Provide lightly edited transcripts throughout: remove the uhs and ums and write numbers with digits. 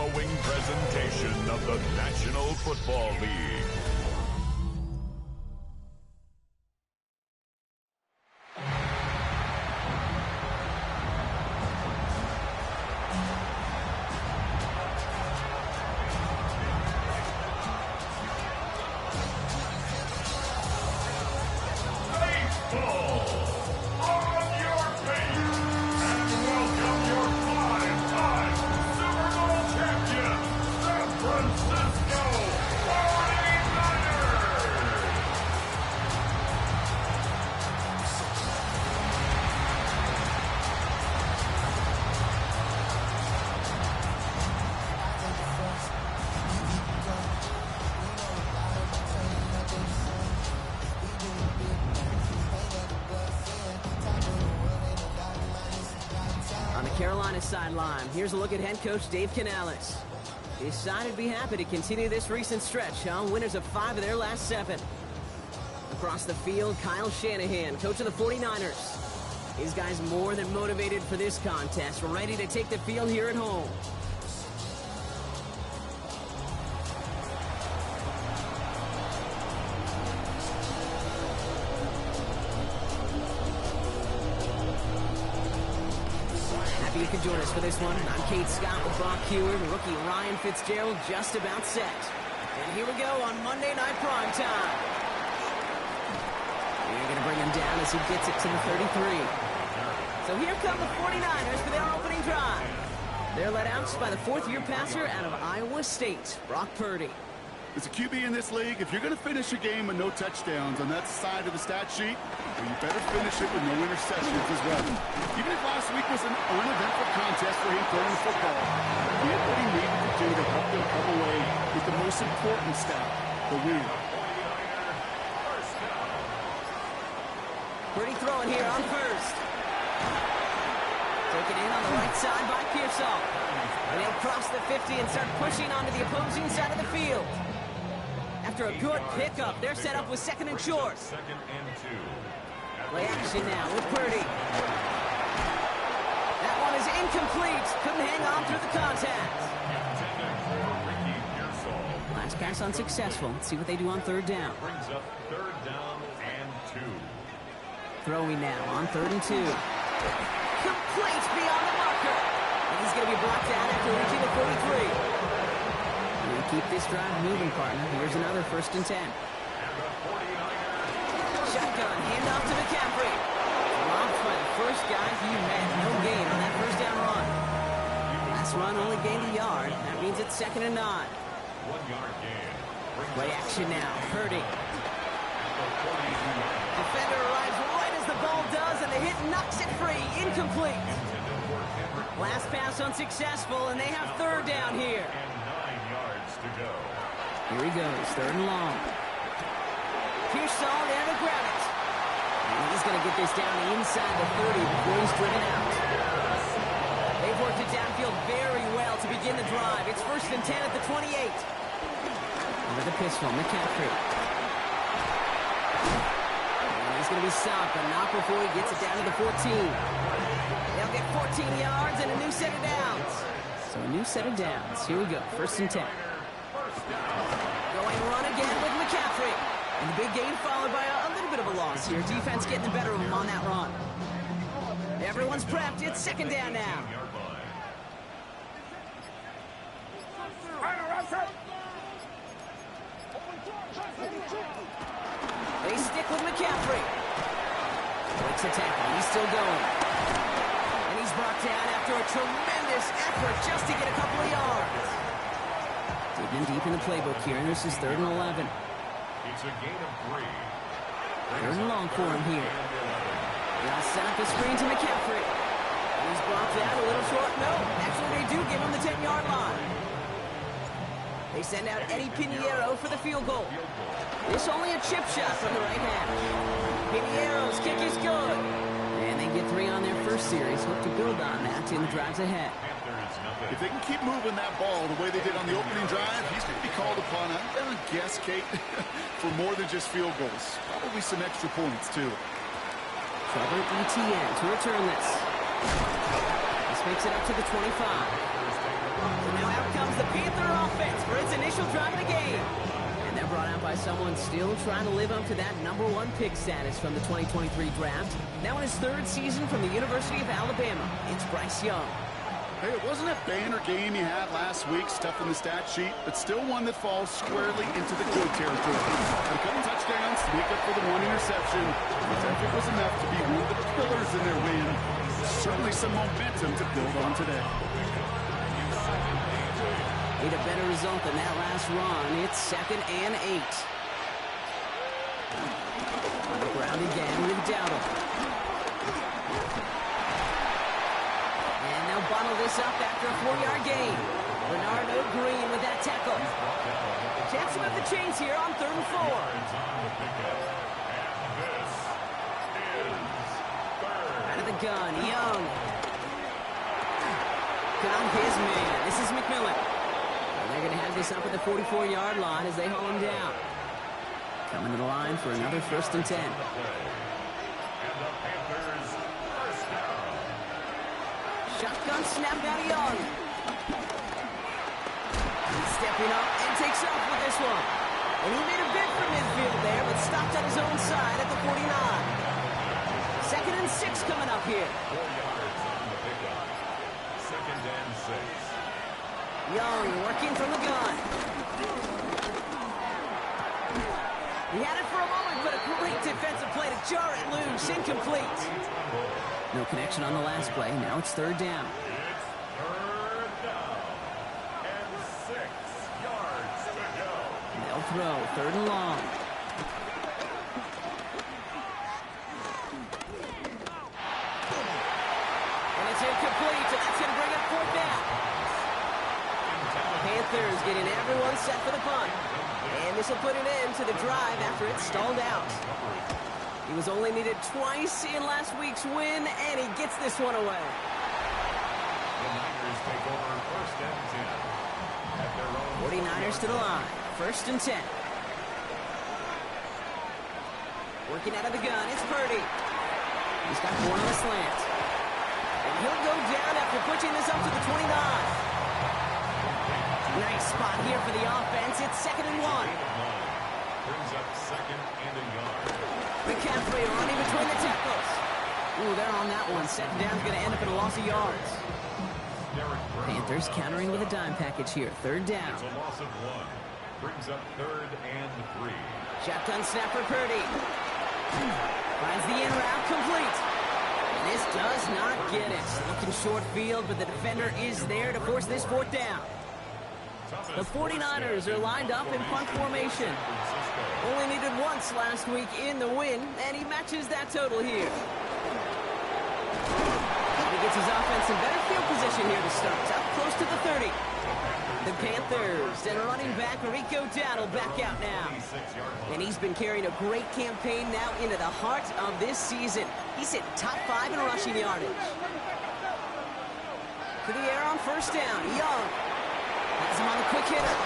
following presentation of the National Football League. Carolina sideline. Here's a look at head coach Dave Canales. His side would be happy to continue this recent stretch, huh? Winners of 5 of their last 7. Across the field, Kyle Shanahan, coach of the 49ers. His guys more than motivated for this contest. We're ready to take the field here at home. You can join us for this one. I'm Kate Scott with Brock Heward. Rookie Ryan Fitzgerald just about set. And here we go on Monday Night Prime Time. We're going to bring him down as he gets it to the 33. So here come the 49ers for their opening drive. They're led out by the 4th-year passer out of Iowa State, Brock Purdy. As a QB in this league, if you're going to finish a game with no touchdowns on that side of the stat sheet, well, you better finish it with no interceptions as well. Even if last week was an uneventful contest for him throwing the football, he did what he needed to do to help them come away with the most important stat, the win. Purdy throwing here on first. Taken in on the right side by Pearsall. And he'll cross the 50 and start pushing onto the opposing side of the field. After a good pickup, they're set up with 2nd and short. Play action now with Purdy. That one is incomplete. Couldn't hang on through the contact. Last pass unsuccessful. Let's see what they do on 3rd down. Brings up 3rd down and 2. Throwing now on 3rd and 2. Complete beyond the marker. And he's going to be brought down after reaching the 43. We keep this drive moving, partner. Here's another 1st and 10. Shotgun, handoff to McCaffrey. Dropped by the first guy he had. No gain on that 1st down run. Last run only gained a yard. That means it's 2nd and 9. 1-yard gain. Play action now. Purdy. Defender arrives right as the ball does, and the hit knocks it free. Incomplete. Last pass unsuccessful, and they have 3rd down here. Here he goes, 3rd and long. Pearsall there to grab it. And he's going to get this down inside the 30 before he's driven out. They've worked it downfield very well to begin the drive. It's 1st and 10 at the 28. Under the pistol, McCaffrey. And he's going to be stopped, but not before he gets it down to the 14. They'll get 14 yards and a new set of downs. So a new set of downs. Here we go, 1st and 10. Going run again with McCaffrey. And the big gain followed by a little bit of a loss here. Defense getting the better of him on that run. Everyone's prepped. It's 2nd down now. They stick with McCaffrey. Breaks a tackle. He's still going. And he's brought down after a tremendous effort just to get a couple of yards. Digging deep in the playbook here, and this is 3rd and 11. It's a gain of 3. 3rd and long for him here. They'll set up the screen to McCaffrey. And he's brought down a little short. No, actually they do give him the 10-yard line. They send out Eddie Pinheiro for the field goal. This only a chip shot from the right hash. Pinheiro's kick is good. And they get 3 on their first series. Hope to build on that in the drives ahead. If they can keep moving that ball the way they did on the opening drive, he's going to be called upon, I'm going to guess, Kate, for more than just field goals. Probably some extra points, too. Trevor Etienne to return this. This makes it up to the 25. So now out comes the Panther offense for its initial drive of the game. And they're brought out by someone still trying to live up to that #1 pick status from the 2023 draft. Now in his 3rd season from the University of Alabama, it's Bryce Young. Hey, it wasn't a banner game you had last week, stuff in the stat sheet, but still one that falls squarely into the good territory. Had a couple touchdowns to make up for the 1 interception, which I think was enough to be one of the pillars in their win. Certainly some momentum to build on today. Need a better result than that last run. It's 2nd and 8. On the ground again with Dowdle. And they'll bottle this up after a 4-yard gain. Bernardo Green with that tackle. Chance to move the chains here on 3rd and 4. Out of the gun, Young. Got his man. This is McMillan. And they're going to have this up at the 44-yard line as they haul him down. Coming to the line for another 1st and 10. Shotgun snap out of Young. He's stepping up and takes off with this one. And he made a bid for midfield there, but stopped on his own side at the 49. 2nd and 6 coming up here. 4 yards on the pickup. 2nd and 6. Young working from the gun. He had it for a moment, but a great defensive play to jar it loose. Incomplete. No connection on the last play. Now it's 3rd down. It's 3rd down. And 6 yards to go. They'll throw 3rd and long. And it's incomplete, and that's going to bring up 4th down. Panthers getting everyone set for the punt. And this will put an end to the drive after it stalled out. He was only needed twice in last week's win, and he gets this one away. The Niners take over 1st and 10. At their own 49ers to the line. 1st and 10. Working out of the gun, it's Purdy. He's got one on the slant. And he'll go down after pushing this up to the 29. Nice spot here for the offense. It's 2nd and 1. Brings up 2nd and a yard. McCaffrey running between the tackles. Ooh, they're on that one. 2nd down's going to end up in a loss of yards. Panthers countering with a dime package here. 3rd down. It's a loss of 1. Brings up 3rd and 3. Shotgun snap for Purdy. Finds the in route complete. And this does not get it. Looking short field, but the defender is there to force this 4th down. The 49ers are lined up in punt formation. Only needed once last week in the win, and he matches that total here. He gets his offense in better field position here to start. Up close to the 30. The Panthers and running back Rico Dowdle back out now. And he's been carrying a great campaign now into the heart of this season. He's hit top 5 in rushing yardage. To the air on 1st down. Young. Has him on the quick hitter.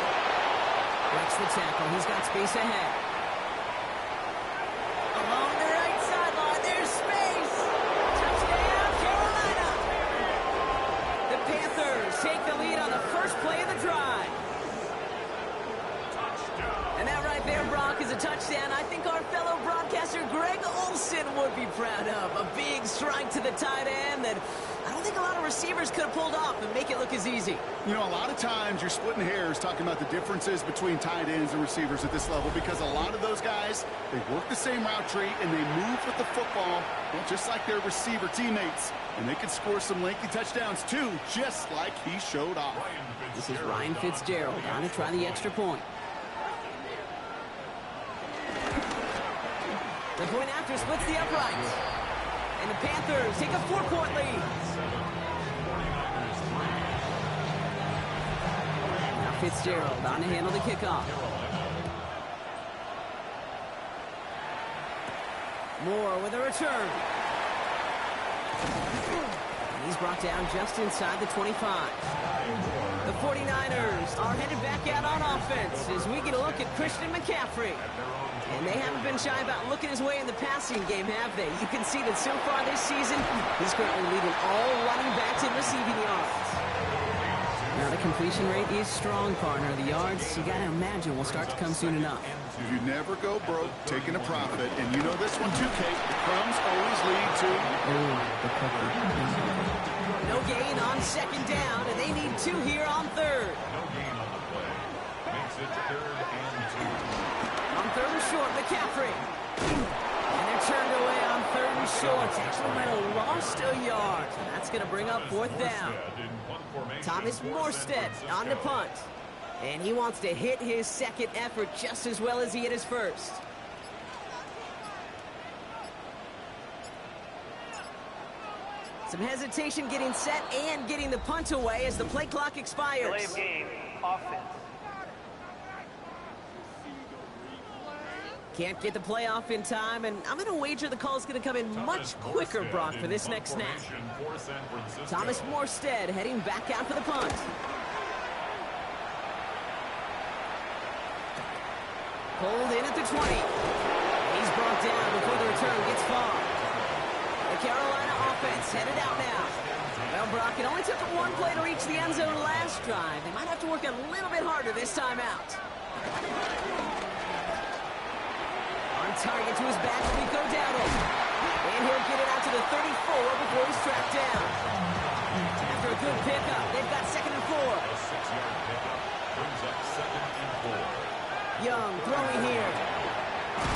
Breaks the tackle. He's got space ahead. Along the right sideline. There's space. Touchdown, Carolina. The Panthers take the lead on the first play of the drive. And that right there, Brock, is a touchdown I think our fellow broadcaster Greg Olsen would be proud of. A big strike to the tight end that I don't think a lot of receivers could have pulled off and make it look as easy. You know, a lot of times you're splitting hairs talking about the differences between tight ends and receivers at this level because a lot of those guys, they work the same route tree and they move with the football, well, just like their receiver teammates. And they can score some lengthy touchdowns too, just like he showed off. This is Ryan Fitzgerald on to try the extra point. The point after splits the uprights. And the Panthers take a 4-point lead. Now Fitzgerald on to handle the kickoff. Moore with a return. And he's brought down just inside the 25. The 49ers are headed back out on offense as we get a look at Christian McCaffrey. And they haven't been shy about looking his way in the passing game, have they? You can see that so far this season, he's currently leading all running backs in receiving yards. Now, the completion rate is strong, partner. The yards, you got to imagine, will start to come soon enough. You never go broke taking a profit. And you know this one too, Kate. The crumbs always lead to... the cookie. No gain on second down, and they need 2 here on third. No gain on the play. Makes it 3rd and 2. On third and short, McCaffrey. And they're turned away on third and short. Actually might have lost a yard. So that's going to bring up 4th down. Thomas Morstead on the punt. And he wants to hit his second effort just as well as he hit his first. Some hesitation getting set and getting the punt away as the play clock expires. Delay of game, offense. Can't get the play off in time, and I'm going to wager the call is going to come in much quicker, Brock, for this next snap. Thomas Morstead heading back out for the punt. Pulled in at the 20. He's brought down before the return gets far. The Carolina offense headed out now. Well, Brock, it only took them 1 play to reach the end zone last drive. They might have to work a little bit harder this time out. On target to his back, Rico Dowdle. And he'll get it out to the 34 before he's tracked down. After a good pickup, they've got 2nd and 4. A 6-yard pickup brings up 2nd and 4. Young throwing here.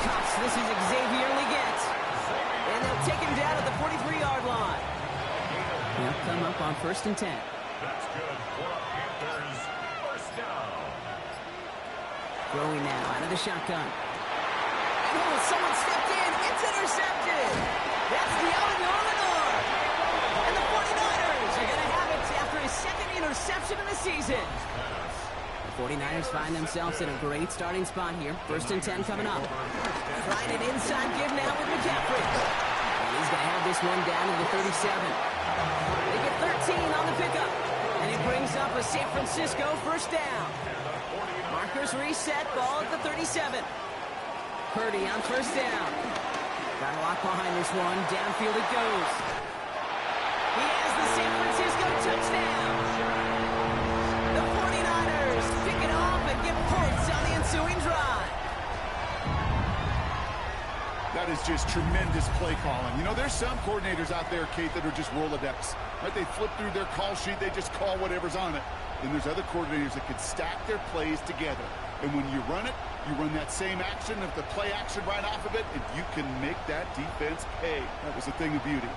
Cox, this is Xavier Leggett. And they'll take him down at the 43-yard line. He'll come up on 1st and 10. That's good for the Panthers. 1st down. Throwing now out of the shotgun. Oh, someone stepped in. It's intercepted. That's Lenore. And the 49ers are going to have it after his 2nd interception of the season. The 49ers find themselves in a great starting spot here. 1st and 10 coming up. Trying an inside give now with McCaffrey. And he's going to have this one down to the 37. They get 13 on the pickup. And he brings up a San Francisco 1st down. Markers reset, ball at the 37. Purdy on 1st down. Got a lock behind this one. Downfield it goes. He has the San Francisco touchdown. The 49ers pick it off and get points on the ensuing drive. That is just tremendous play calling. You know, there's some coordinators out there, Kate, that are just Rolodex. Right? They flip through their call sheet. They just call whatever's on it. Then there's other coordinators that can stack their plays together. And when you run it, you run that same action of the play action right off of it, and you can make that defense pay. That was a thing of beauty.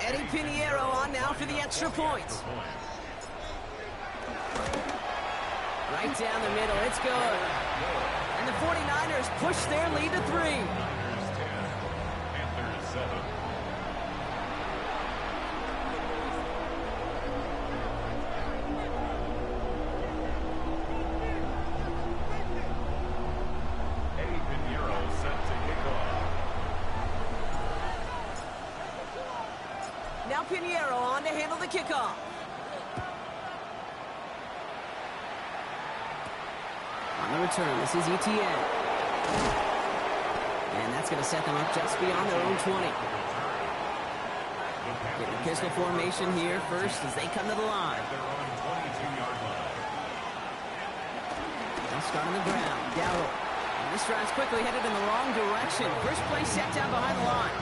Eddie Pinheiro on now for the extra point. Right down the middle, it's good. And the 49ers push their lead to 3. Niners 10, Panthers 7. Eddie Pinheiro set to kick off. Now Pinheiro on to handle the kickoff. On the return, this is ETN. And that's going to set them up just beyond their own 20. Get the pistol formation here first as they come to the line. Their own 22-yard line. They'll start on the ground. Dowdle. And this drive's quickly headed in the wrong direction. First play set down behind the line.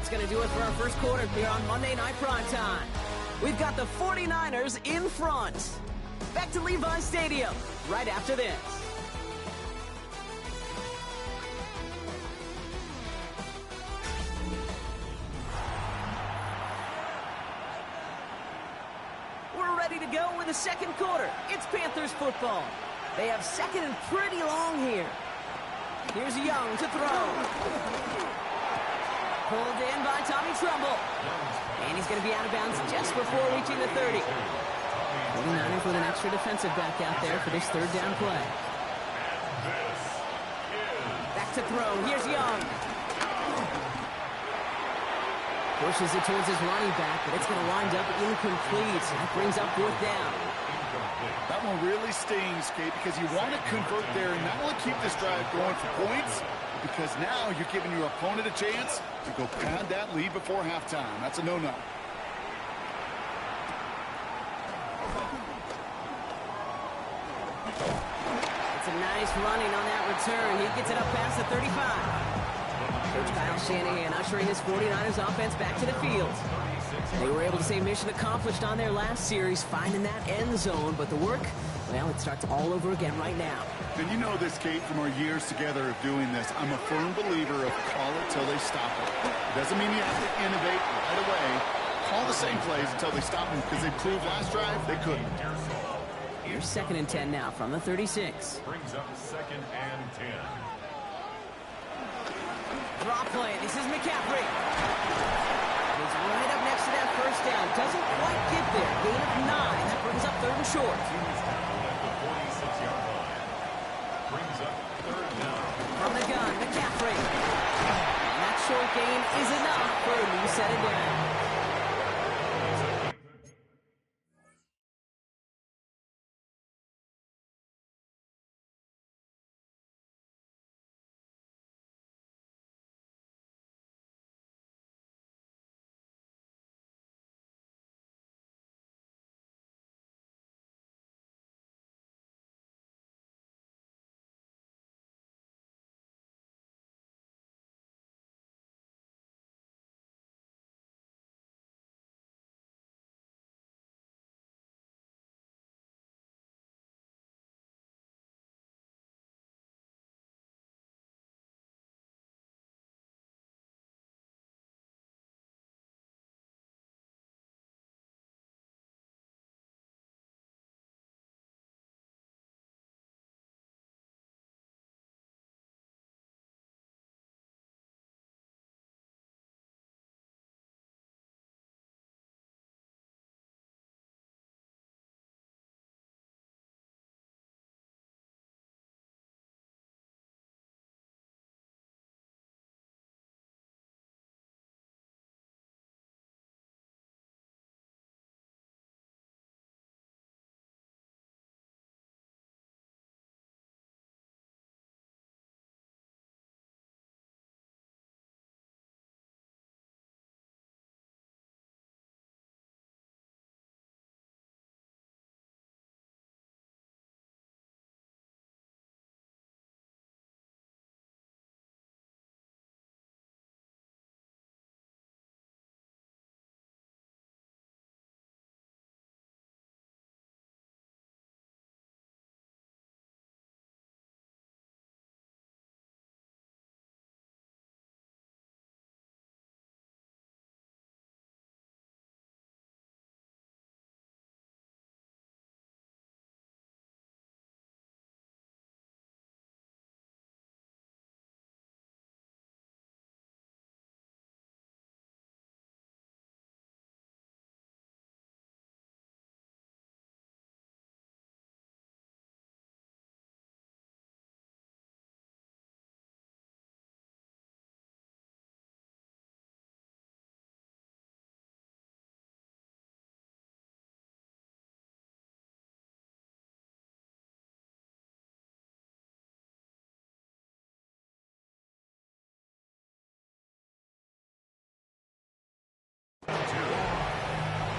That's going to do it for our first quarter here on Monday Night Primetime. We've got the 49ers in front. Back to Levi's Stadium right after this. We're ready to go with the second quarter. It's Panthers football. They have second and pretty long here. Here's Young to throw. Pulled in by Tommy Trumbull. And he's going to be out of bounds just before reaching the 30. 49ers with an extra defensive back out there for this third down play. Back to throw. Here's Young. Pushes it towards his running back, but it's going to wind up incomplete. That brings up fourth down. That one really stings, Kate, because you want to convert there and not only keep this drive going for points, because now you're giving your opponent a chance to go pound that lead before halftime. That's a no-no. It's a nice running on that return. He gets it up past the 35. Coach Kyle Shanahan ushering his 49ers offense back to the field. They were able to say mission accomplished on their last series, finding that end zone, but the work, well, it starts all over again right now. And you know this, Kate, from our years together of doing this. I'm a firm believer of call it till they stop it. It doesn't mean you have to innovate right away. Call the same plays until they stop them, because they proved last drive they couldn't. Here's second and 10 now from the 36. Brings up second and 10. Draw play. This is McCaffrey. He's right up next to that first down. Doesn't quite get there. Gain of 9. That brings up third and short. Team's tackled at the 46-yard line. Brings up third down. From the gun, McCaffrey. And that short gain is enough for a new set it down.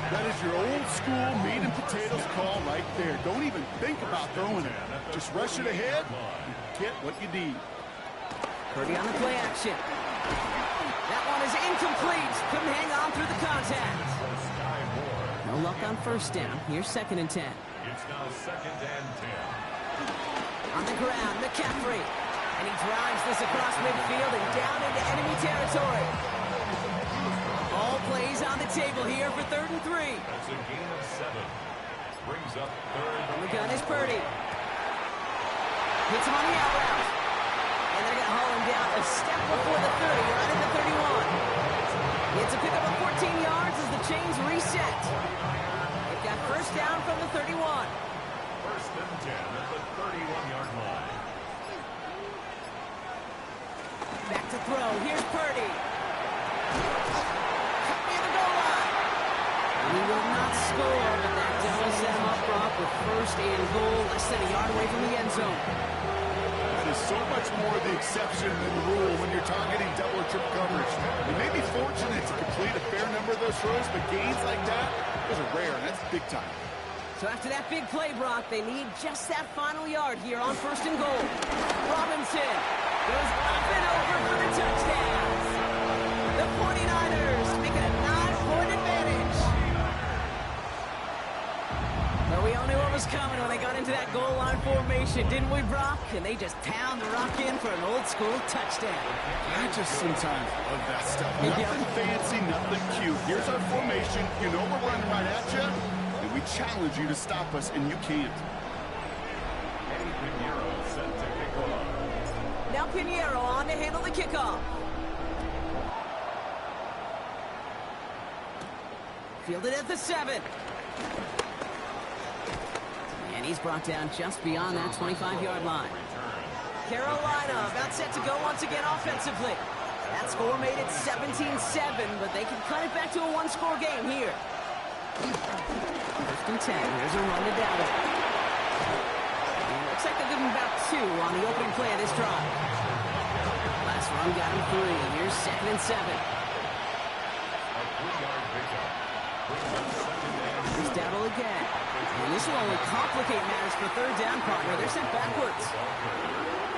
That is your old school meat and potatoes call right there. Don't even think about throwing it. Just rush it ahead and get what you need. Purdy on the play action. That one is incomplete. Couldn't hang on through the contact. No luck on first down. Here's 2nd and 10. It's now 2nd and 10. On the ground, McCaffrey. And he drives this across midfield and down into enemy territory. All plays on the table here for 3rd and 3. That's a gain of 7. Brings up 3rd. On the gun is Purdy. Hits him on the out route. And they're going to haul him down a step before the 30, right at the 31. It's a pickup of 14 yards as the chains reset. They've got first down from the 31. 1st and 10 at the 31-yard line. Back to throw. Here's Purdy. Cut near the goal line. He will not score, but that does set him up, Brock, with 1st and goal, less than a yard away from the end zone. That is so much more the exception than the rule when you're targeting double or triple coverage. You may be fortunate to complete a fair number of those throws, but gains like that, those are rare, and that's big time. So after that big play, Brock, they need just that final yard here on 1st and goal. Robinson goes up and over for the touchdown. The 49ers make it a 9-point advantage. But we all knew what was coming when they got into that goal line formation, didn't we, Brock? And they just pound the rock in for an old-school touchdown. I just sometimes love that stuff. Nothing fancy, nothing cute. Here's our formation. You know we're running right at you, and we challenge you to stop us, and you can't. Eddie Pinheiro set to kick off. Now Pinheiro on to handle the kickoff. Fielded at the 7. And he's brought down just beyond that 25-yard line. Carolina about set to go once again offensively. That score made it 17-7, but they can cut it back to a one-score game here. 1st and 10. Here's a run to Dallas. Looks like they'll give him about 2 on the opening play of this drive. Last run got him 3. Here's 2nd and 7. A 3-yard pickup. Brings up 2nd and 2. Here's Dowdle again. And this will only complicate matters for 3rd down, partner. They're sent backwards.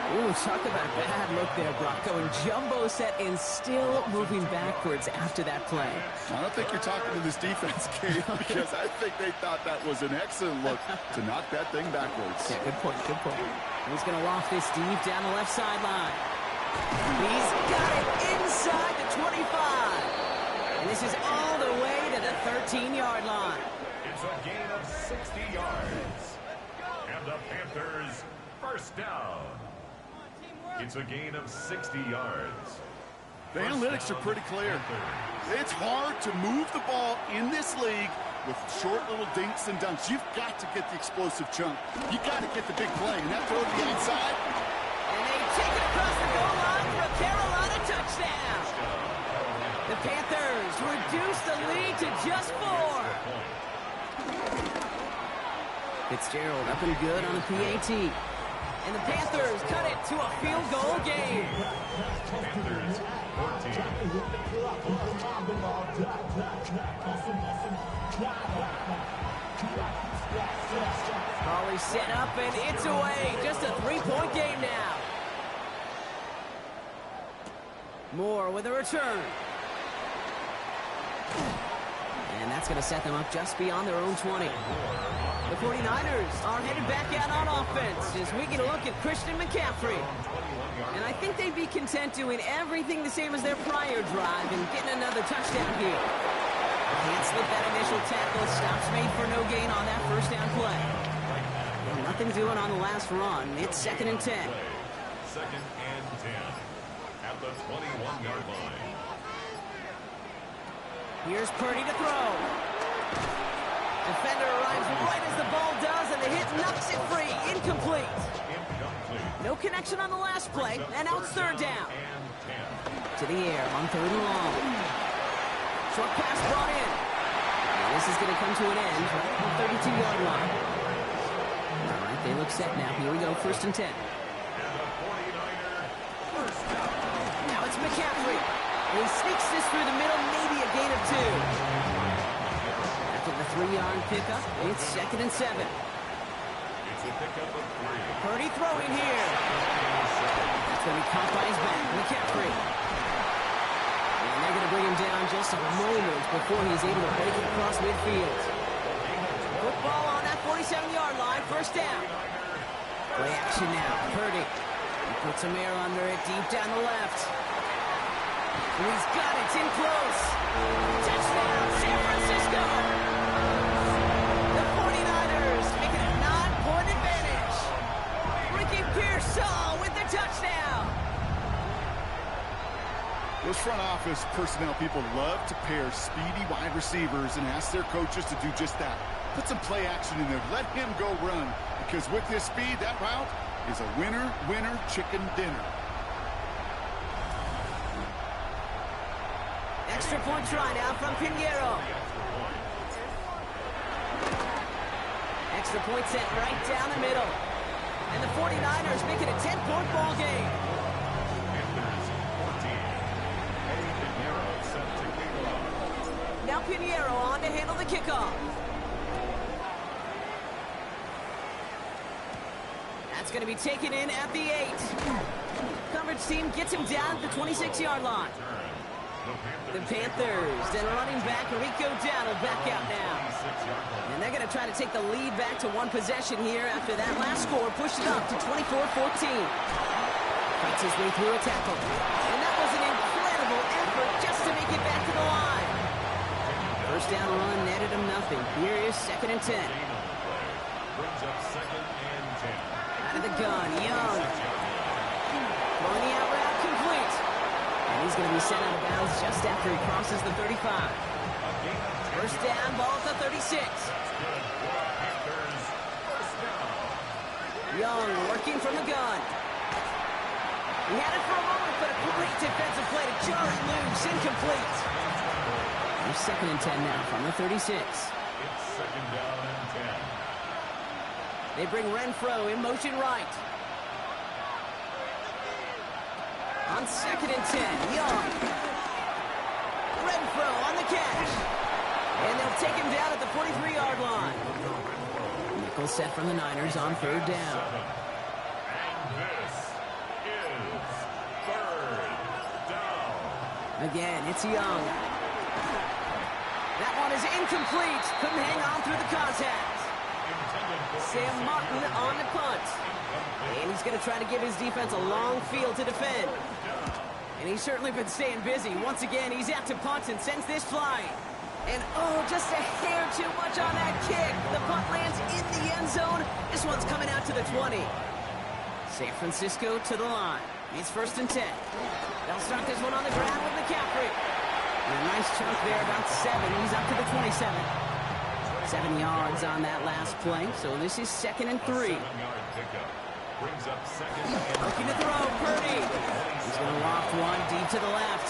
Ooh, talk about a bad look there, Brock. Going jumbo set and still moving backwards after that play. I don't think you're talking to this defense, Kate, because I think they thought that was an excellent look to knock that thing backwards. Yeah, good point, good point. He's going to loft this deep down the left sideline. He's got it inside the 25. And this is all the way to the 13-yard line. It's a gain of 60 yards. And the Panthers, 1st down. It's a gain of 60 yards. The analytics are pretty clear. It's hard to move the ball in this league with short little dinks and dunks. You've got to get the explosive chunk. You got to get the big play. And that throw to the outside. And they take it across the goal line for a Carolina touchdown. The Panthers reduce the lead to just 4. Fitzgerald up and good on the PAT. And the Panthers cut it to a field goal game. Panthers, 14. Holly set up and it's away. Just a 3-point game now. Moore with a return. And that's going to set them up just beyond their own 20. The 49ers are headed back out on offense as we get a look at Christian McCaffrey. And I think they'd be content doing everything the same as their prior drive and getting another touchdown here. Can't slip that initial tackle. Stops made for no gain on that 1st down play. Well, nothing doing on the last run. It's 2nd and 10. 2nd and 10 at the 21-yard line. Here's Purdy to throw. Defender arrives right as the ball does, and the hit knocks it free. Incomplete. No connection on the last play, and now it's 3rd down. To the air on 3rd and long. Short pass brought in. And this is going to come to an end right at the 32-yard line. All right, they look set now. Here we go, 1st and 10. Now it's McCaffrey. And he sneaks this through the middle, maybe a gain of 2. After the 3-yard pickup, it's 2nd and 7. It's a pickup of 3. Purdy throwing here. That's going to be caught by his back. McCaffrey. bring him down just a moment before he's able to break it across midfield. Football on that 47-yard line, first down. Play action now, Purdy. He puts some air under it, deep down the left. And he's got it, it's in close. Touchdown, San Francisco! The 49ers making a 9-point advantage. Ricky Pearsall with the touchdown. Those front office personnel people love to pair speedy wide receivers and ask their coaches to do just that. Put some play action in there. Let him go run. Because with his speed, that route is a winner, winner, chicken dinner. Extra point try now from Pinheiro. Extra point set right down the middle. And the 49ers make it a 10-point ball game. Now Pinheiro on to handle the kickoff. That's going to be taken in at the 8. Coverage team gets him down at the 26-yard line. The Panthers, then running back Rico Dowdle back out now. And they're going to try to take the lead back to one possession here after that last score pushed it up to 24-14. Fights his way through a tackle. And that was an incredible effort just to make it back to the line. First down run netted him nothing. Here is 2nd and 10. Brings up 2nd and 10. Out of the gun, Young. Throwing the out route complete. And he's going to be sent out of bounds just after he crosses the 35. First down, ball at the 36. Young working from the gun. He had it for a moment, but a great defensive play to jar it loose, incomplete. There's 2nd and 10 now from the 36. It's 2nd down and 10. They bring Renfro in motion right. On 2nd and 10, Young. Renfro on the catch. And they'll take him down at the 43-yard line. Nickel set from the Niners on 3rd down. And this is 3rd down. Again, it's Young. That one is incomplete. Couldn't hang on through the contact. Sam Martin on the punt. And he's going to try to give his defense a long field to defend. And he's certainly been staying busy. Once again, he's out to punt and sends this flying. And, oh, just a hair too much on that kick. The punt lands in the end zone. This one's coming out to the 20. San Francisco to the line. It's 1st and 10. They'll start this one on the ground with McCaffrey. And a nice chunk there, about 7. He's up to the 27. 7 yards on that last play, so this is 2nd and 3. Brings up 2nd and Looking to throw, Purdy. He's going to loft one deep to the left.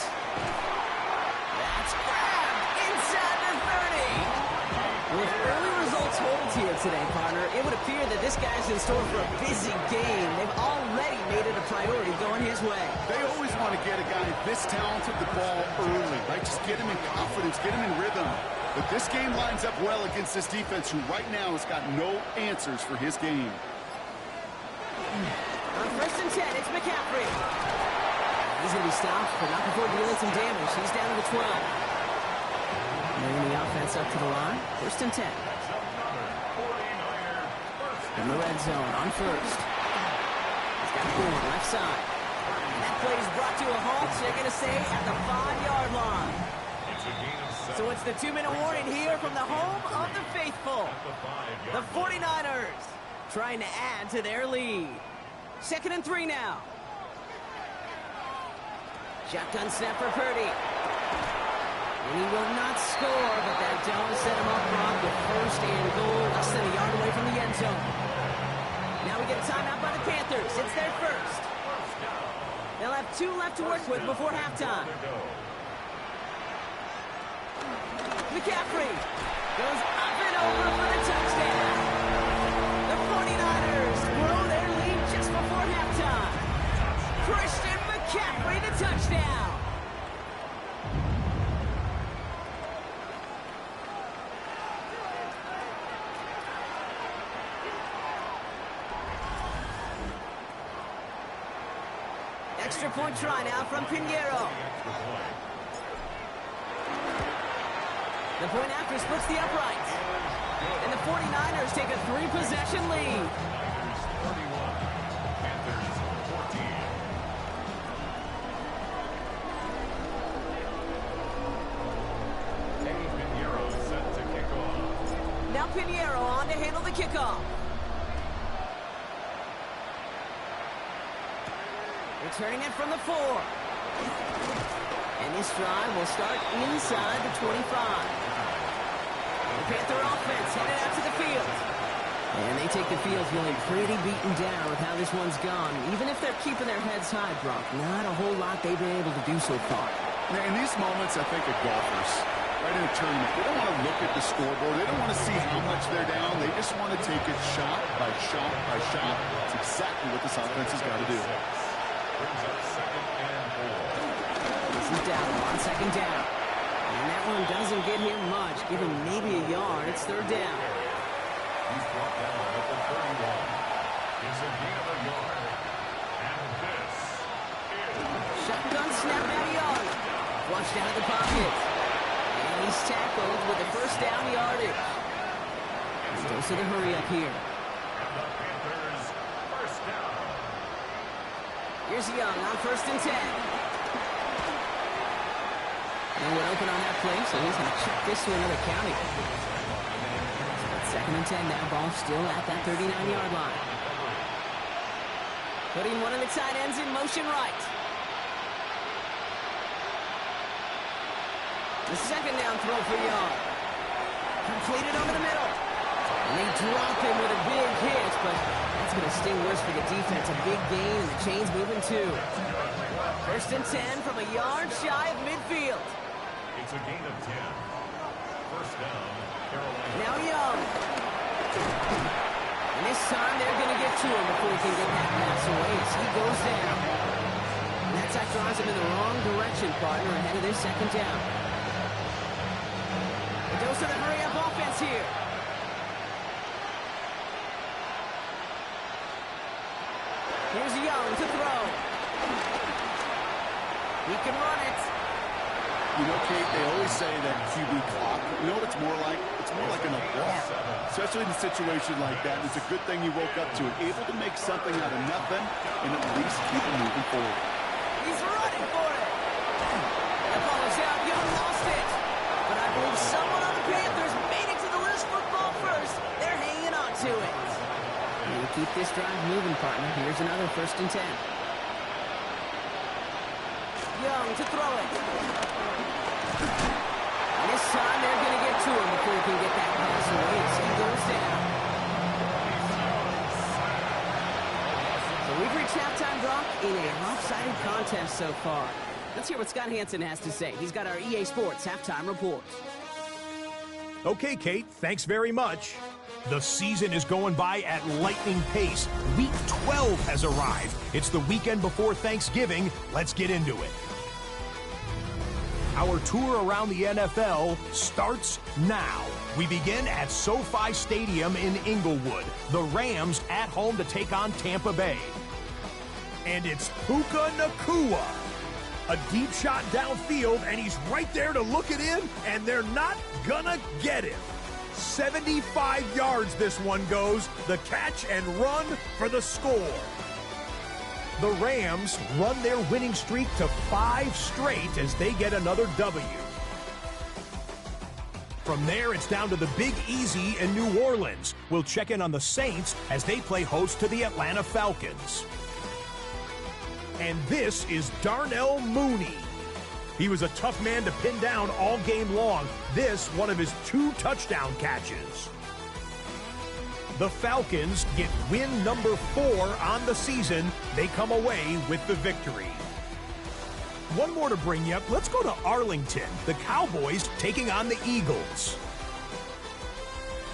That's grabbed inside the 30. With early results holds here today, partner, it would appear that this guy's in store for a busy game. They've already made it a priority going his way. They always want to get a guy this talented the ball early, right? Just get him in confidence, get him in rhythm. But this game lines up well against this defense, who right now has got no answers for his game. On 1st and 10, it's McCaffrey. He's going to be stopped, but not before dealing some damage. He's down to the 12. Moving the offense up to the line. 1st and 10. In the red zone on 1st. He's got Bourne left side. And that play is brought to a halt, so they're going to say at the 5-yard line. So it's the 2-minute warning here from the home of the faithful. The 49ers trying to add to their lead. 2nd and 3 now. Shotgun snap for Purdy. And he will not score, but that does set him up wrong with 1st and goal, less than a yard away from the end zone. Now we get a timeout by the Panthers. It's their 1st. They'll have 2 left to work with before halftime. McCaffrey goes up and over for the touchdown. The 49ers grow their lead just before halftime. Christian McCaffrey, the touchdown. Extra point try now from Pinheiro. The point after splits the uprights. And the 49ers take a 3-possession lead. Niners 31, Panthers 14. Eddie Pinheiro set to kick off. Now Pinheiro on to handle the kickoff. Returning it from the 4. And this drive will start inside the 25. The Panther offense headed out to the field. And they take the field feeling pretty beaten down with how this one's gone. Even if they're keeping their heads high, Brock, not a whole lot they've been able to do so far. In these moments, I think of golfers, right in a tournament, they don't want to look at the scoreboard. They don't want to see how much they're down. They just want to take it shot by shot by shot. That's exactly what this offense has got to do. Brings up 2nd and 4. This is down on 2nd down. And that one doesn't get him much. Give him maybe a yard. It's 3rd down. He's brought down at the 31. It's a gain of a yard. And this is... Shotgun snap out of yard. Flushed out of the pocket. And he's tackled with a 1st down yardage. Still to the hurry up here. And the Panthers 1st down. Here's Young on 1st and 10. No one open on that play, so he's going to check this to another county. 2nd and 10 now, ball still at that 39-yard line. Putting one of the tight ends in motion right. The 2nd down throw for Young. Completed over the middle. And they drop him with a big hit, but that's going to sting worse for the defense. A big gain, and the chain's moving too. 1st and 10 from a yard shy of midfield. It's a gain of 10. 1st down, Carolina. Now Young. And this time they're going to get to him before he can get that pass away as he goes down. And that sack drives him in the wrong direction, partner, ahead of this 2nd down. A dose of the hurry-up offense here. Here's Young to throw. He can run it. You know, Kate, they always say that QB clock, you know what it's more like? It's more like an applause. Especially in a situation like that. It's a good thing you woke up to it. Able to make something out of nothing and at least keep it moving forward. He's running for it. The ball is out. Young lost it. But I believe someone on the Panthers made it to the loose football first. They're hanging on to it. And keep this drive moving, partner. Here's another 1st and 10. Young to throw it. And this time they're going to get to him before he can get that pass away as he goes down. So we've reached halftime, Brock, in a lopsided contest so far. Let's hear what Scott Hansen has to say. He's got our EA Sports halftime report. Okay, Kate, thanks very much. The season is going by at lightning pace. Week 12 has arrived. It's the weekend before Thanksgiving. Let's get into it. Our tour around the NFL starts now. We begin at SoFi Stadium in Inglewood. The Rams at home to take on Tampa Bay. And it's Puka Nacua. A deep shot downfield, and he's right there to look it in, and they're not gonna get him. 75 yards this one goes. The catch and run for the score. The Rams run their winning streak to 5 straight as they get another W. From there, it's down to the Big Easy in New Orleans. We'll check in on the Saints as they play host to the Atlanta Falcons. And this is Darnell Mooney. He was a tough man to pin down all game long. This, one of his 2 touchdown catches. The Falcons get win number 4 on the season. They come away with the victory. One more to bring you up. Let's go to Arlington. The Cowboys taking on the Eagles.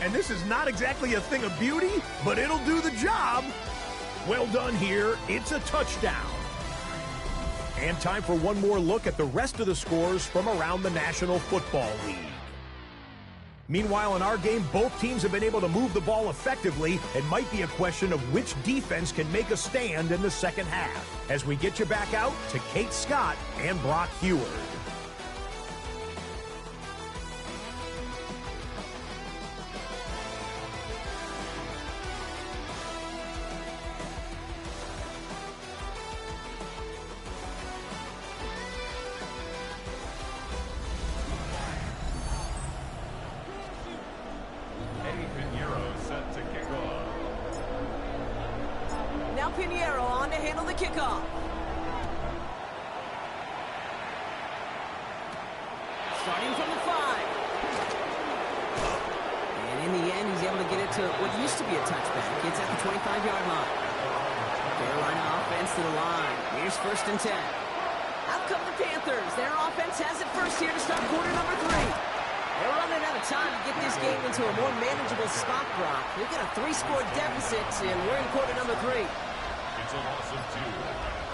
And this is not exactly a thing of beauty, but it'll do the job. Well done here. It's a touchdown. And time for one more look at the rest of the scores from around the National Football League. Meanwhile, in our game, both teams have been able to move the ball effectively. It might be a question of which defense can make a stand in the second half. As we get you back out to Kate Scott and Brock Heward. Pinheiro on to handle the kickoff. Starting from the 5. And in the end, he's able to get it to what used to be a touchback. It's at the 25-yard line. Carolina offense to the line. Here's 1st and 10. Out come the Panthers. Their offense has it first here to start quarter number 3. They're running out of time to get this game into a more manageable spot, Brock. They've got a 3-score deficit, and we're in quarter number 3. It's a loss of 2.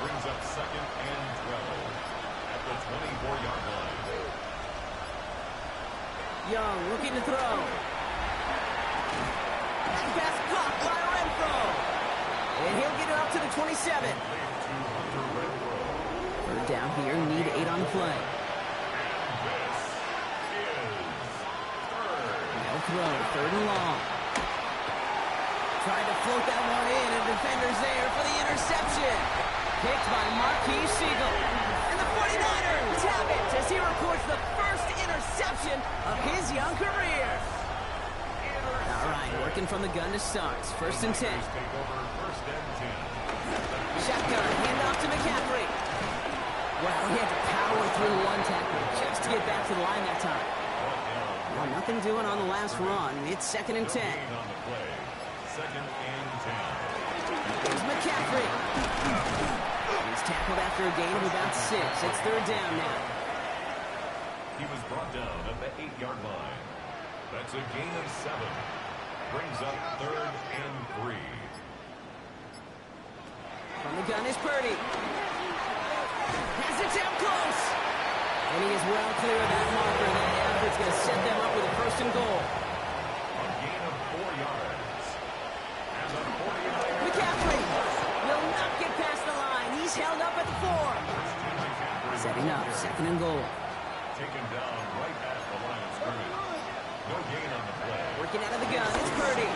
Brings up 2nd and 12 at the 24-yard line. Young looking to throw. Pass caught by Renfro. And he'll get it up to the 27. 3rd down here, need 8 on the play. No throw, 3rd and long. Tried to float that one in, and defender's there for the interception. Picked by Marquis Siegel. And the 49ers have it as he records the first interception of his young career. All right, working from the gun to start. 1st and 10. Shotgun, handoff to McCaffrey. Well, he had to power through one tackle just to get back to the line that time. Well, nothing doing on the last run. It's 2nd and 10. 2nd and 10. Here's McCaffrey. He's tackled after a gain of about 6. It's 3rd down now. He was brought down at the 8-yard line. That's a gain of 7. Brings up 3rd and 3. From the gun is Purdy. Has it down close. And he is well clear of that marker. That effort's going to set them up with a 1st and goal. A gain of 4 yards. And the 49ers. McCaffrey will not get past the line. He's held up at the 4. Setting up, 2nd and goal. Taken down right at the line of scrimmage. No gain on the play. Working out of the gun, it's Purdy.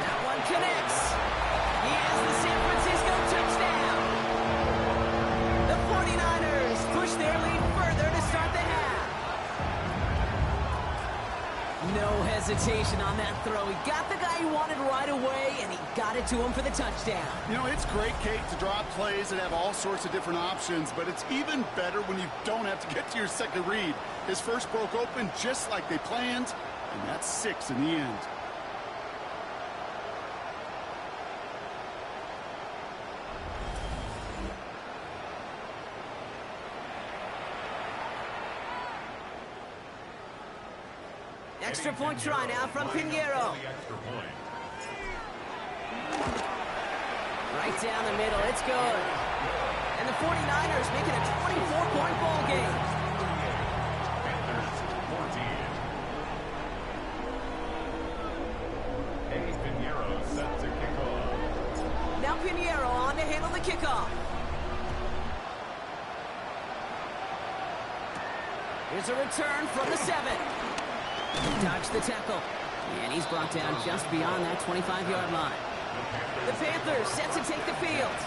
That one connects. He has the San Francisco touchdown. The 49ers push their lead further to start the half. No hesitation on that throw. He got the guy he wanted right away, and he got it to him for the touchdown. You know, it's great, Kate, to drop plays and have all sorts of different options, but it's even better when you don't have to get to your second read. His first broke open just like they planned, and that's 6 in the end. Extra point try now from Pinheiro. Right down the middle, it's good. And the 49ers make it a 24-point ball game. Panthers 14. Eddie Pinheiro set to kick off. Now Pinheiro on to handle the kickoff. Here's a return from the 7. Dodged the tackle. And he's brought down just beyond that 25-yard line. The Panthers set to take the field.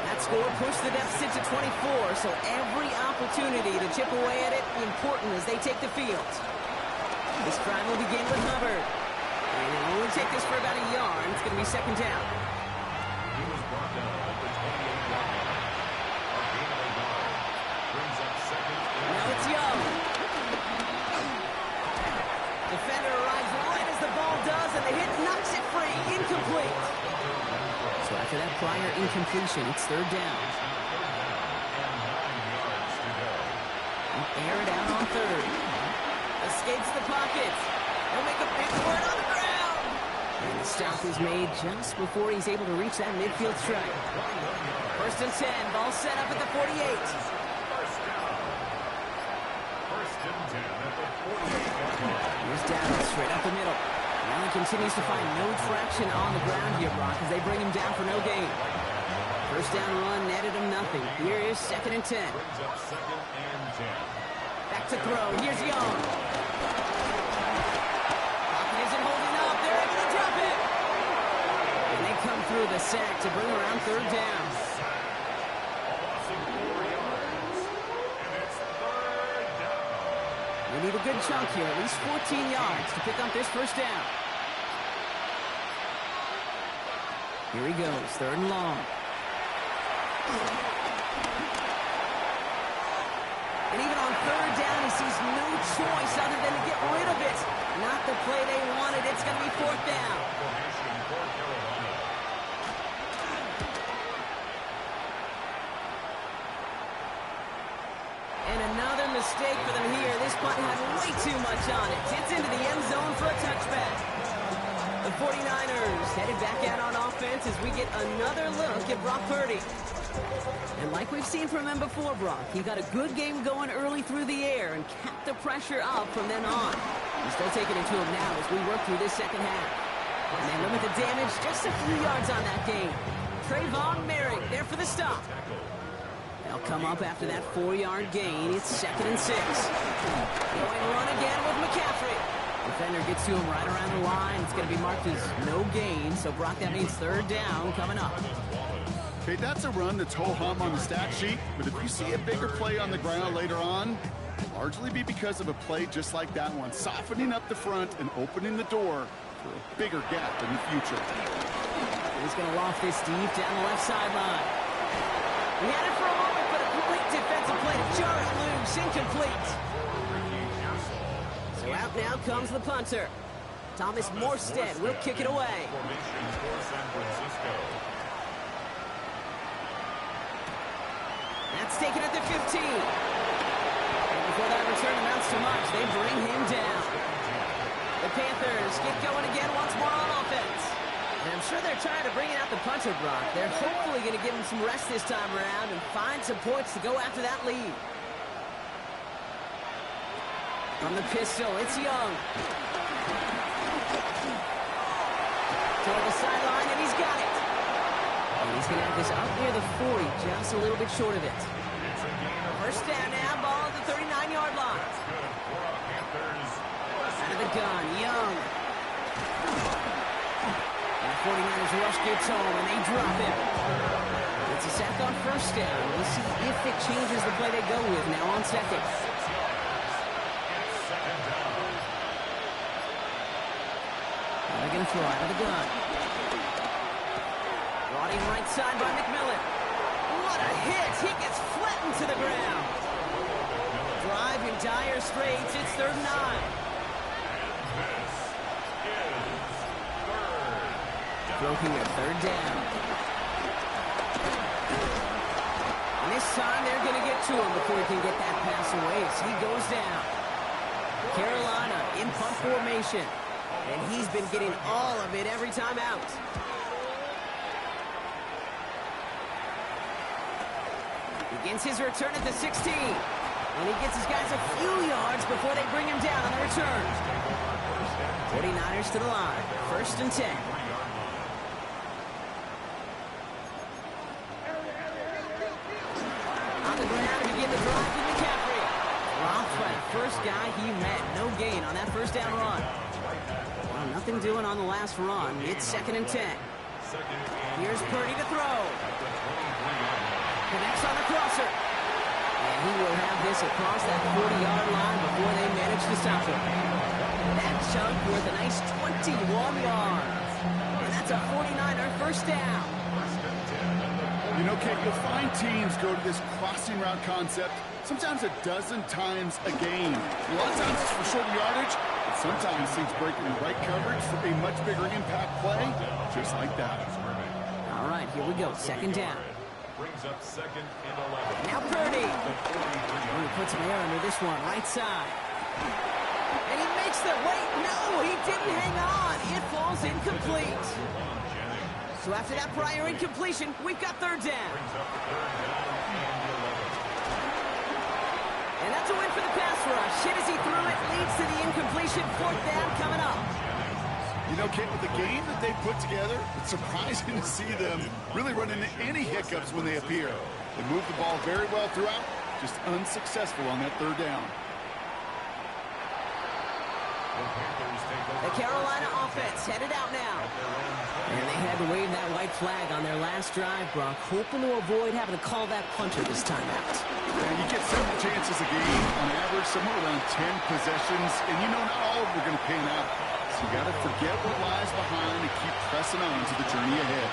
That score pushed the deficit to 24, so every opportunity to chip away at it important as they take the field. This drive will begin with Hubbard. And it'll only take this for about a yard. It's going to be 2nd down. He was brought down at the 28-yard line. A gain of a yard. Brings up 2nd. Now it's Young. Defender arrives right as the ball does, and the hit knocks it free. Incomplete. So after that prior incompletion, it's 3rd down. Air it out on 3rd. Escapes the pocket. He'll make a big word on the ground. And the stop is made just before he's able to reach that midfield strike. 1st and 10. Ball set up at the 48. First down. 1st and 10 at the 48-yard line. Here's down straight up the middle. Allen continues to find no traction on the ground here, Brock, as they bring him down for no gain. 1st down run netted him nothing. Here is 2nd and 10. Brings up 2nd and 10. Back to throw. Here's Young. Pocket isn't holding up. They're able to drop it. And they come through the sack to bring around 3rd down. A loss of 4 yards. And it's 3rd down. They need a good chunk here, at least 14 yards to pick up this 1st down. Here he goes, 3rd and long. And even on 3rd down, he sees no choice other than to get rid of it. Not the play they wanted. It's going to be 4th down. And another mistake for them here. This punt had way too much on it. It's into the end zone for a touchback. The 49ers headed back out on offense as we get another look at Brock Purdy. And like we've seen from him before, Brock, he got a good game going early through the air and kept the pressure up from then on. He's still taking it to him now as we work through this second half. And they limit the damage just a few yards on that game. Trayvon Merrick there for the stop. They'll come up after that 4-yard gain. It's 2nd and 6. Going to run again with McCaffrey. Defender gets to him right around the line. It's going to be marked as no gain. So, Brock, that means 3rd down coming up. Okay, that's a run that's ho-hum on the stat sheet, but if you see a bigger play on the ground later on, it'll largely be because of a play just like that one, softening up the front and opening the door for a bigger gap in the future. He's going to loft this deep down the left sideline. He had it for a moment, but a great defensive play to jar it loose, incomplete. So out now comes the punter. Thomas Morstead will kick it away. That's taken at the 15. And before that return amounts to much, they bring him down. The Panthers get going again once more on offense. And I'm sure they're trying to bring out the punter, Brock. They're hopefully going to give him some rest this time around and find some points to go after that lead. From the pistol, it's Young. Toward the sideline, and he's got it. And he's going to have this up near the 40, just a little bit short of it. 1st down now, ball at the 39-yard line. Out of the gun, Young. And the 49ers rush gets home, and they drop him. It's a sack on 1st down. We'll see if it changes the play they go with now on 2nd. They're going to throw out of the gun. Brought in right side by McMillan. What a hit! He gets flattened to the ground. Drive in dire straits. It's 3rd and 9. Broken at 3rd down. And this time they're going to get to him before he can get that pass away as he goes down. Carolina in punt formation. And he's been getting all of it every time out. Begins his return at the 16. And he gets his guys a few yards before they bring him down on the return. 49ers to the line. 1st and 10. On the ground to begin the drive with McCaffrey. Dropped by the first guy he met. No gain on that 1st down run. Well, nothing doing on the last run. It's 2nd and 10. Here's Purdy to throw. Connects on the crosser. And he will have this across that 40-yard line before they manage to stop him. That chunk worth a nice 21 yards. And that's a 49er 1st down. You know, Kate, you'll find teams go to this crossing route concept sometimes a dozen times a game. A lot of times it's for short yardage, but sometimes teams breaking the right coverage for a much bigger impact play, just like that. All right, here we go. 2nd down. Brings up 2nd and 11. Now Purdy. He puts some air under this one, right side. And he makes the wait. No, he didn't hang on. It falls incomplete. So after that prior incompletion, we've got 3rd down. And that's a win for the pass rush. Hit as he threw it, leads to the incompletion. 4th down coming up. You know, Kate, with the game that they put together, it's surprising to see them really run into any hiccups when they appear. They move the ball very well throughout, just unsuccessful on that 3rd down. The Carolina offense headed out now. And they had to wave that white flag on their last drive, Brock, hoping to avoid having to call that punter this time out. And you get several chances a game, on average, somewhere around 10 possessions, and you know not all of them are going to pan out. So you got to forget what lies behind and keep pressing on to the journey ahead.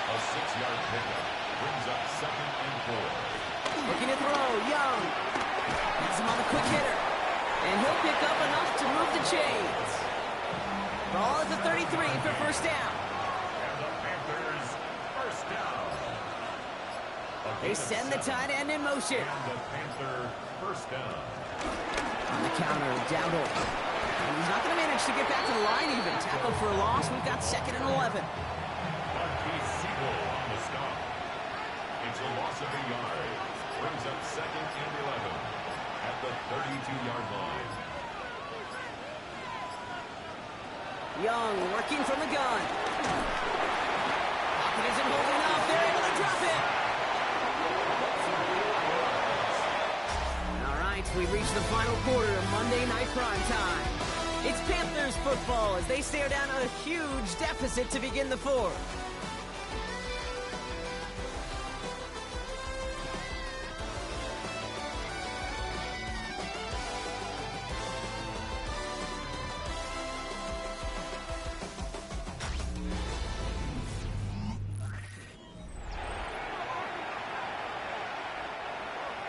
A 6-yard pickup brings up 2nd and 4. Looking to throw, Young. Has him on the quick hitter. And he'll pick up enough to move the chains. Ball at the 33 for first down. And the Panthers first down. They send the tight end in motion. And the Panther first down. On the counter, Dowdle. And he's not going to manage to get back to the line even. Tackle for a loss. We've got 2nd and 11. On the stop. It's a loss of a yard. Brings up 2nd and 11 at the 32-yard line. Young working from the gun. Pocket isn't holding up. They're able to drop it. All right, we've reached the final quarter of Monday Night Prime Time. It's Panthers football as they stare down a huge deficit to begin the fourth.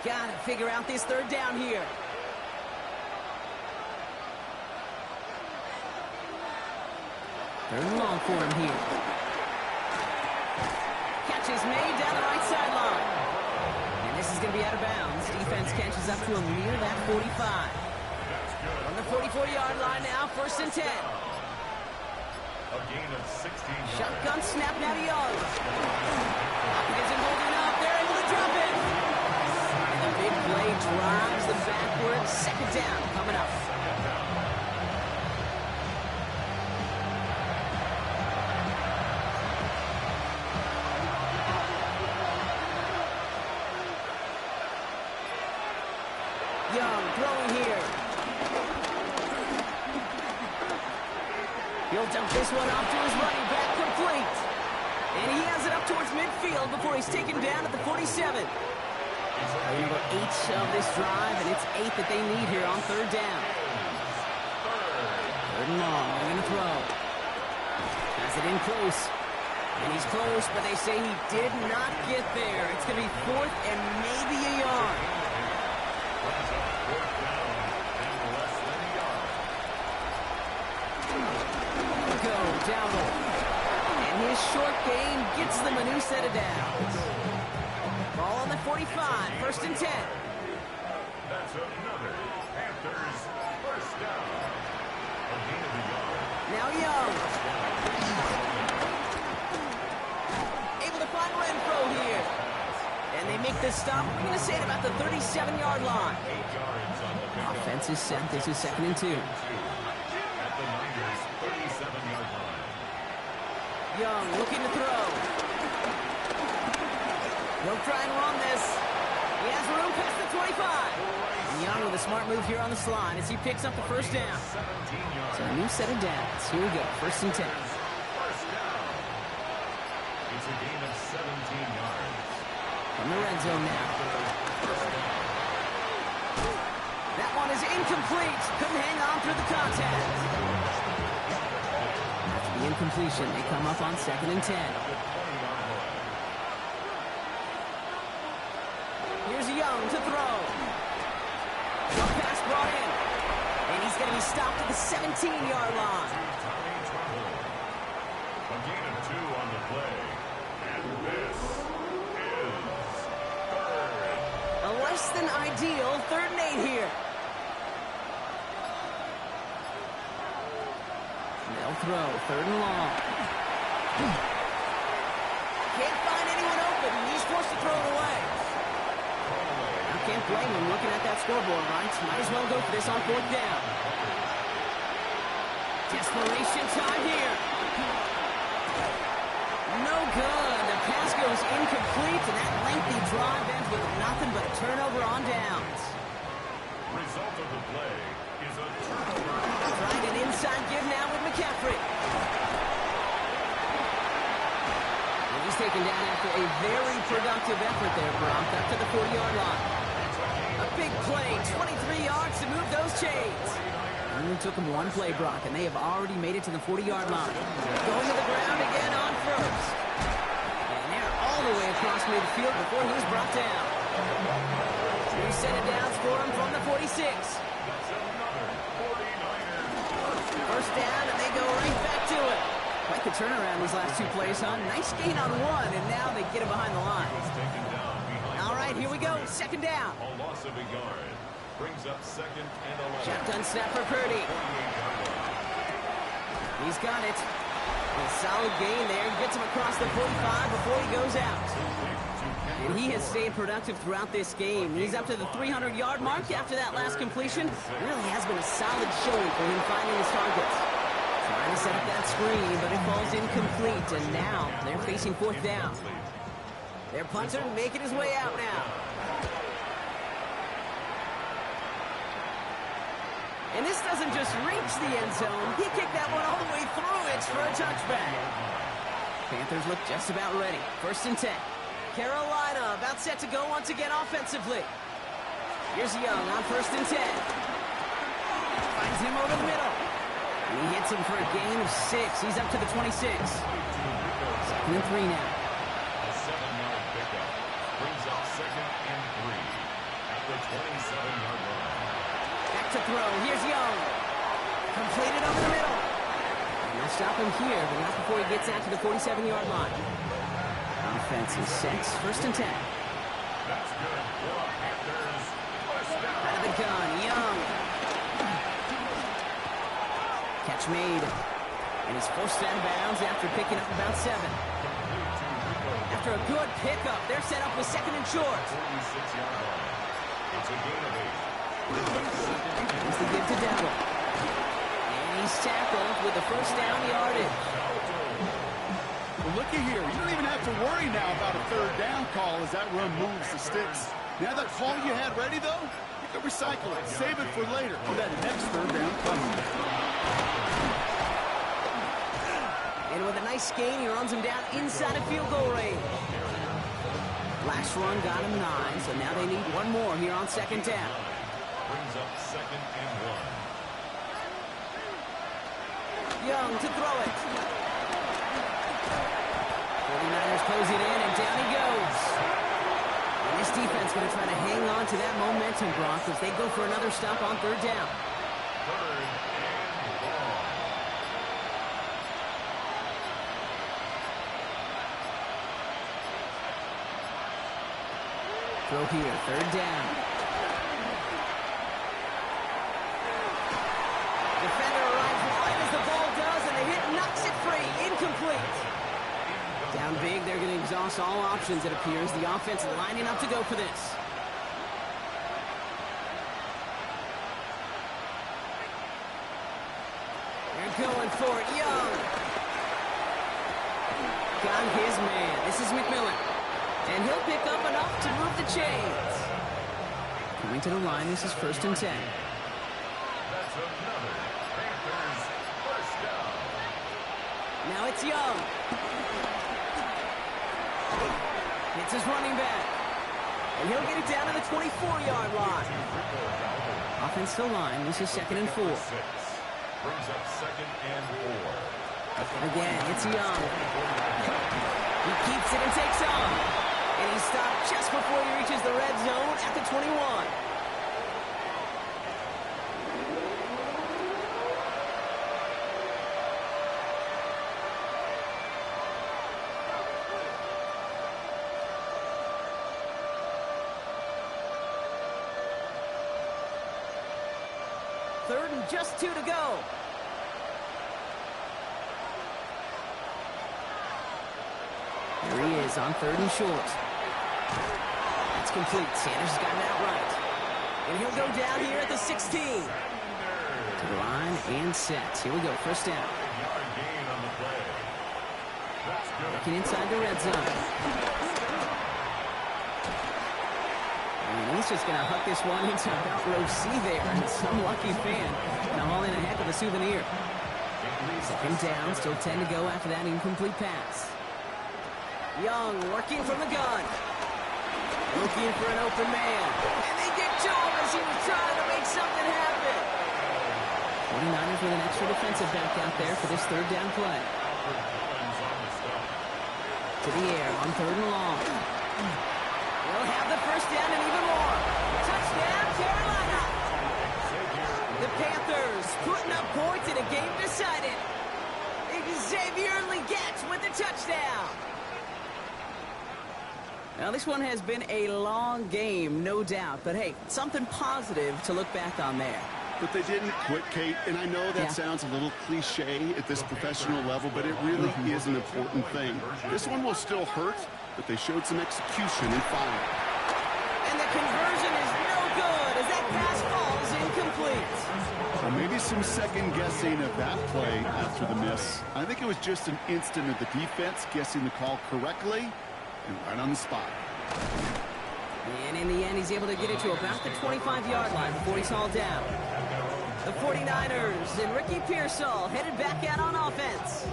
Gotta figure out this third down here. Third and long for him here. Catch is made down the right sideline. And this is going to be out of bounds. Defense catches up to him near that 45. On the 44-yard line now, 1st and 10. A gain of 16 yards. Shotgun snap now to Young. Pocket isn't holding up. They're able to drop it. And the big play drives them backwards. 2nd down coming up. Young throwing here. He'll dump this one off to his running back, complete. And he has it up towards midfield before he's taken down at the 47. Play number 8 of this drive, and it's 8 that they need here on 3rd down. 3rd and long, they're going to throw. Has it in close. And he's close, but they say he did not get there. It's going to be 4th and maybe a yard. Go, Dowdle. And his short gain gets them a new set of downs. Ball on the 45, 1st and 10. That's another Panthers first down. A gain of a yard. Now Young. Able to find Renfro here. And they make this stop, we're going to say at about the 37-yard line. 8 yards on the pickup. Offense is set. This is 2nd and 2. At the Niners' 37-yard line. Young looking to throw. He'll try and run this. He has room past the 25. And Young with a smart move here on the slide as he picks up the 1st down. 17 yards. So a new set of downs. Here we go. 1st and 10. First down. It's a gain of 17 yards. From the red zone now. That one is incomplete. Couldn't hang on through the contact. After the incompletion, they come up on 2nd and 10. Here's Young to throw. Short pass brought in. And he's going to be stopped at the 17-yard line. A gain of 2 on the play. And this is 3rd. A less than ideal 3rd and 8 here. They'll throw 3rd and long. Can't find anyone open. He's forced to throw it away. I can't blame him looking at that scoreboard, right? Might as well go for this on 4th down. Desperation time here. No good. The pass goes incomplete, and that lengthy drive ends with nothing but a turnover on downs. Result of the play is a turnover. Trying an inside give now with McCaffrey. And he's taken down after a very productive effort there, Brock, up to the 40-yard line. A big play, 23 yards to move those chains. Only took him one play, Brock, and they have already made it to the 40-yard line. Going to the ground again on first. And they're all the way across midfield before he was brought down. 3 set it downs for him from the 46. First down, and they go right back to it. Quite the turnaround these last 2 plays, huh? Nice gain on 1, and now they get him behind the line. All right, here we go. Second down. A loss of a yard. Brings up 2nd and 11. Shotgun snap for Purdy. He's got it. A solid gain there. Gets him across the 45 before he goes out. And he has stayed productive throughout this game. He's up to the 300-yard mark after that last completion. Really has been a solid showing for him finding his targets. Trying to set up that screen, but it falls incomplete. And now they're facing 4th down. Their punter making his way out now. And this doesn't just reach the end zone. He kicked that one all the way through. It's for a touchback. Panthers look just about ready. 1st and 10. Carolina about set to go once again offensively. Here's Young on 1st and 10. Finds him over the middle. And he hits him for a gain of 6. He's up to the 26. 2nd and 3 now. A 7-yard pickup. Brings up 2nd and 3 at the 27-yard line. Back to throw. Here's Young. Completed over the middle. And they'll stop him here, but not before he gets out to the 47-yard line. Offense is set. 1st and 10. That's good for the Panthers. First down. Out of the gun. Young. Catch made. And he's forced out of bounds after picking up about 7. After a good pickup, they're set up with 2nd and short. 46-yard line. It's a gain of 8. Here's the give to Devil. And he's tackled with the first down yardage. Well, looky here. You don't even have to worry now about a 3rd down call as that run moves the sticks. Now that call you had ready, though, you can recycle it. Save it for later for that next 3rd down coming. And with a nice gain, he runs him down inside of field goal range. Last run got him 9, so now they need one more here on 2nd down. Brings up 2nd and 1. Young to throw it. 49ers close it in, and down he goes. And this defense going to try to hang on to that momentum, Brock, as they go for another stop on 3rd down. 3rd and long. Throw here, 3rd down. Defender arrives right as the ball does, and the hit knocks it free. Incomplete. Down big, they're going to exhaust all options, it appears. The offense lining up to go for this. They're going for it. Young. Got his man. This is McMillan. And he'll pick up enough to move the chains. Coming to the line, this is 1st and 10. That's another Panthers first down. Now it's Young. It's his running back. And he'll get it down to the 24-yard line. Offense to line, this is 2nd and 4. Brings up 2nd and 4. Again, it's Young. He keeps it and takes off. And he's stopped just before he reaches the red zone at the 21. Third and just 2 to go. There he is on 3rd and short. That's complete. Sanders has gotten that right. And he'll go down here at the 16. To the line and set. Here we go. First down. Yard gain on the play. That's good. Looking inside the red zone. And he's just going to huck this one into about row C there. And some lucky fan going to haul in a heck of a souvenir. 2nd down. Still 10 to go after that incomplete pass. Young working from the gun. Looking for an open man. And they get to him as he was trying to make something happen. 49ers with an extra defensive back out there for this third down play. To the air on 3rd and long. They'll have the first down and even more. Touchdown, Carolina. The Panthers putting up points in a game decided. Xavier Legette with the touchdown. Now, this one has been a long game, no doubt. But, hey, something positive to look back on there. But they didn't quit, Kate, and I know that sounds a little cliche at this professional level, but it really is an important thing. This one will still hurt, but they showed some execution and fire. And the conversion is no good as that pass falls incomplete. Well, maybe some second-guessing of that play after the miss. I think it was just an instant of the defense guessing the call correctly and right on the spot. And in the end, he's able to get it to about the 25-yard line before he's hauled down. The 49ers and Ricky Pearsall headed back out on offense.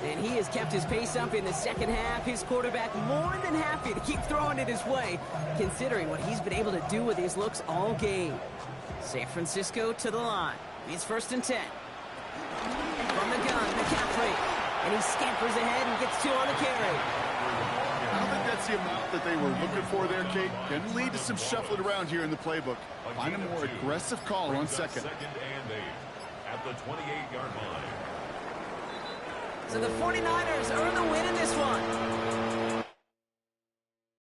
And he has kept his pace up in the second half. His quarterback more than happy to keep throwing it his way, considering what he's been able to do with his looks all game. San Francisco to the line. It's 1st and 10. From the gun, McCaffrey. And he scampers ahead and gets 2 on the carry. I don't think that's the amount that they were looking for there, Kate. Can lead to some shuffling around here in the playbook. Find a more aggressive call on second. 2nd and 8 at the 28-yard line. So the 49ers earn the win in this one.